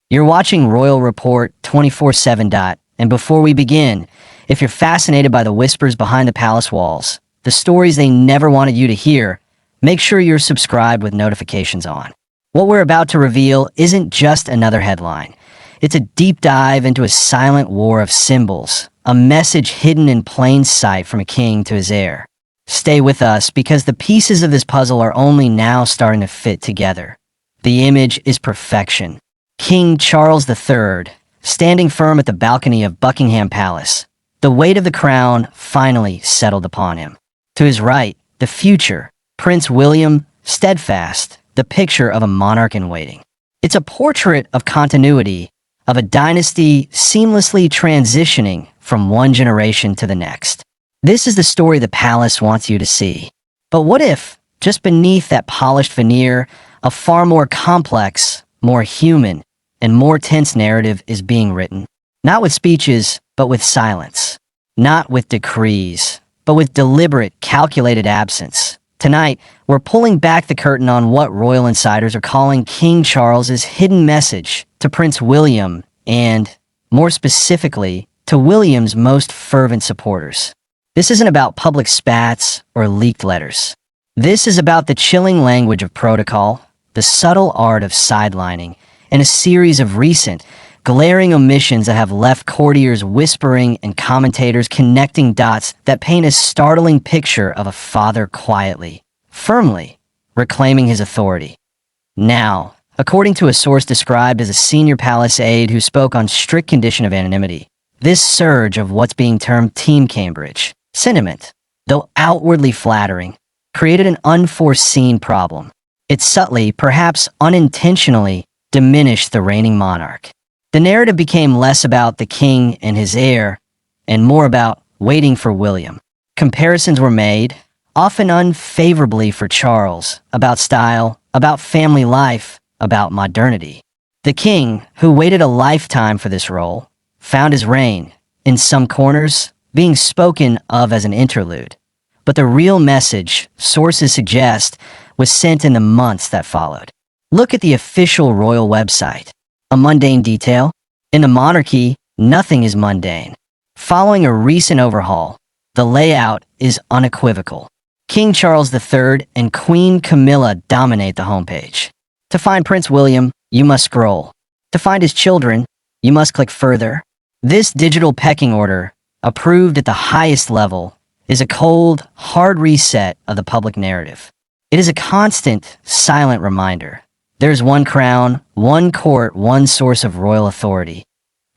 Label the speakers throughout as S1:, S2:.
S1: You're watching Royal Report 24/7. And before we begin, if you're fascinated by the whispers behind the palace walls, the stories they never wanted you to hear, make sure you're subscribed with notifications on. What we're about to reveal isn't just another headline. It's a deep dive into a silent war of symbols, a message hidden in plain sight from a king to his heir. Stay with us because the pieces of this puzzle are only now starting to fit together. The image is perfection. King Charles III, standing firm at the balcony of Buckingham Palace. The weight of the crown finally settled upon him. To his right, the future, Prince William, steadfast, the picture of a monarch in waiting. It's a portrait of continuity, of a dynasty seamlessly transitioning from one generation to the next. This is the story the palace wants you to see. But what if, just beneath that polished veneer, a far more complex, more human, and more tense narrative is being written? Not with speeches, but with silence. Not with decrees, but with deliberate, calculated absence. Tonight, we're pulling back the curtain on what royal insiders are calling King Charles's hidden message to Prince William and, more specifically, to William's most fervent supporters. This isn't about public spats or leaked letters. This is about the chilling language of protocol, the subtle art of sidelining, and a series of recent, glaring omissions that have left courtiers whispering and commentators connecting dots that paint a startling picture of a father quietly, firmly, reclaiming his authority. Now, according to a source described as a senior palace aide who spoke on strict condition of anonymity, this surge of what's being termed Team Cambridge sentiment, though outwardly flattering, created an unforeseen problem. It subtly, perhaps unintentionally, diminished the reigning monarch. The narrative became less about the king and his heir, and more about waiting for William. Comparisons were made, often unfavorably for Charles, about style, about family life, about modernity. The king, who waited a lifetime for this role, found his reign, in some corners, being spoken of as an interlude. But the real message, sources suggest, was sent in the months that followed. Look at the official royal website. A mundane detail? In the monarchy, nothing is mundane. Following a recent overhaul, the layout is unequivocal. King Charles III and Queen Camilla dominate the homepage. To find Prince William, you must scroll. To find his children, you must click further. This digital pecking order, approved at the highest level, is a cold, hard reset of the public narrative. It is a constant, silent reminder. There's one crown, one court, one source of royal authority.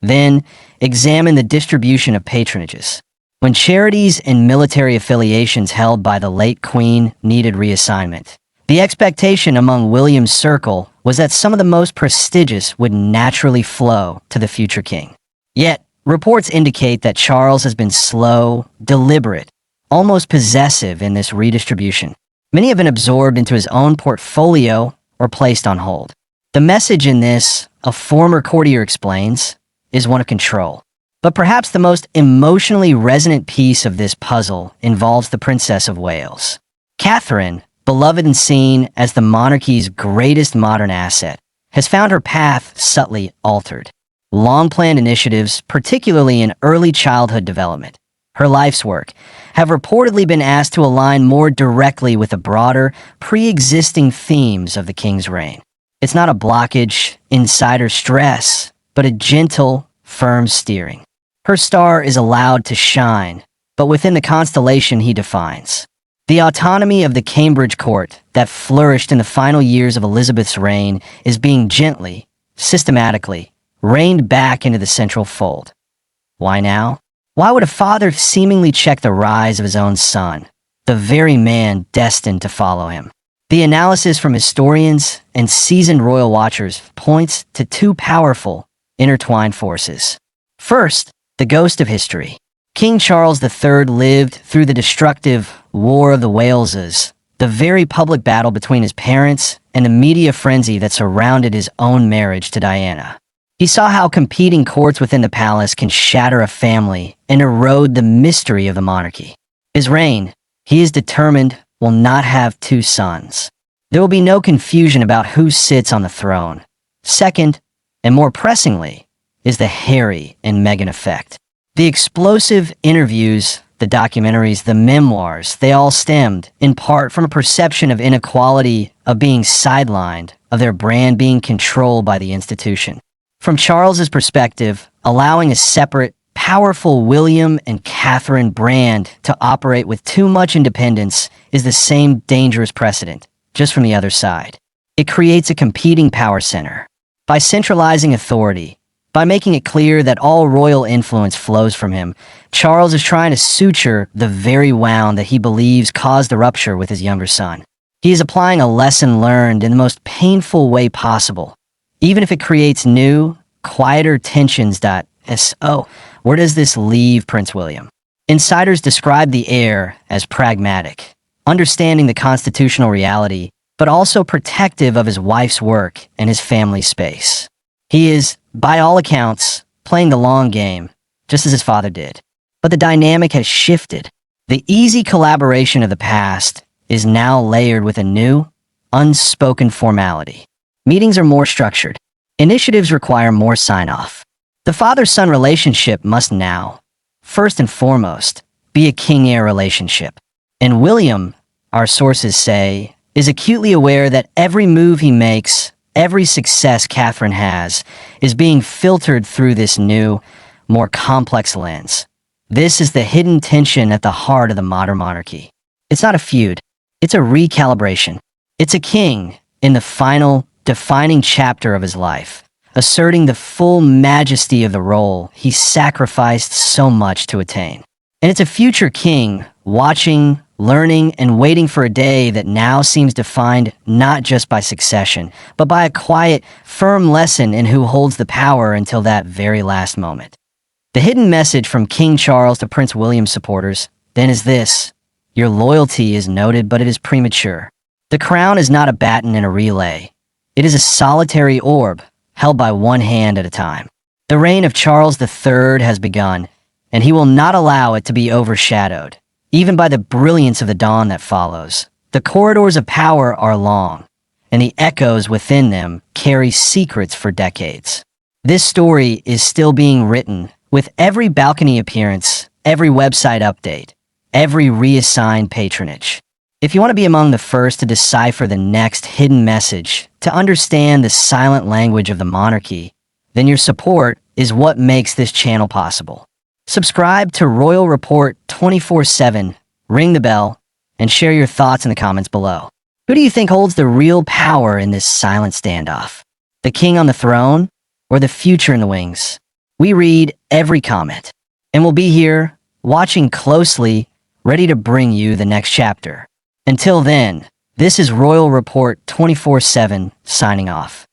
S1: Then, examine the distribution of patronages. When charities and military affiliations held by the late Queen needed reassignment, the expectation among William's circle was that some of the most prestigious would naturally flow to the future king. Yet, reports indicate that Charles has been slow, deliberate, almost possessive in this redistribution. Many have been absorbed into his own portfolio or placed on hold. The message in this, a former courtier explains, is one of control. But perhaps the most emotionally resonant piece of this puzzle involves the Princess of Wales. Catherine, beloved and seen as the monarchy's greatest modern asset, has found her path subtly altered. Long-planned initiatives, particularly in early childhood development, her life's work, have reportedly been asked to align more directly with the broader, pre-existing themes of the king's reign. It's not a blockage, insider stress, but a gentle, firm steering. Her star is allowed to shine, but within the constellation he defines. The autonomy of the Cambridge court that flourished in the final years of Elizabeth's reign is being gently, systematically, reined back into the central fold. Why now? Why would a father seemingly check the rise of his own son, the very man destined to follow him? The analysis from historians and seasoned royal watchers points to two powerful, intertwined forces. First, the ghost of history. King Charles III lived through the destructive War of the Waleses, the very public battle between his parents and the media frenzy that surrounded his own marriage to Diana. He saw how competing courts within the palace can shatter a family and erode the mystery of the monarchy. His reign, he is determined, will not have two sons. There will be no confusion about who sits on the throne. Second, And more pressingly, is the Harry and Meghan effect. The explosive interviews, the documentaries, the memoirs, they all stemmed, in part, from a perception of inequality, of being sidelined, of their brand being controlled by the institution. From Charles's perspective, allowing a separate, powerful William and Catherine brand to operate with too much independence is the same dangerous precedent, just from the other side. It creates a competing power center. By centralizing authority, by making it clear that all royal influence flows from him, Charles is trying to suture the very wound that he believes caused the rupture with his younger son. He is applying a lesson learned in the most painful way possible, even if it creates new, quieter tensions. So, where does this leave Prince William? Insiders describe the heir as pragmatic, understanding the constitutional reality, but also protective of his wife's work and his family's space. He is, by all accounts, playing the long game, just as his father did. But the dynamic has shifted. The easy collaboration of the past is now layered with a new, unspoken formality. Meetings are more structured. Initiatives require more sign-off. The father-son relationship must now, first and foremost, be a king-heir relationship. And William, our sources say, is acutely aware that every move he makes, every success Catherine has, is being filtered through this new, more complex lens. This is the hidden tension at the heart of the modern monarchy. It's not a feud. It's a recalibration. It's a king in the final, defining chapter of his life, asserting the full majesty of the role he sacrificed so much to attain. And it's a future king watching, learning, and waiting for a day that now seems defined not just by succession, but by a quiet, firm lesson in who holds the power until that very last moment. The hidden message from King Charles to Prince William's supporters, then, is this: your loyalty is noted, but it is premature. The crown is not a baton in a relay. It is a solitary orb, held by one hand at a time. The reign of Charles III has begun, and he will not allow it to be overshadowed, even by the brilliance of the dawn that follows. The corridors of power are long, and the echoes within them carry secrets for decades. This story is still being written, with every balcony appearance, every website update, every reassigned patronage. If you want to be among the first to decipher the next hidden message, to understand the silent language of the monarchy, then your support is what makes this channel possible. Subscribe to Royal Report 24/7, ring the bell, and share your thoughts in the comments below. Who do you think holds the real power in this silent standoff? The king on the throne, or the future in the wings? We read every comment, and we'll be here, watching closely, ready to bring you the next chapter. Until then, this is Royal Report 24/7, signing off.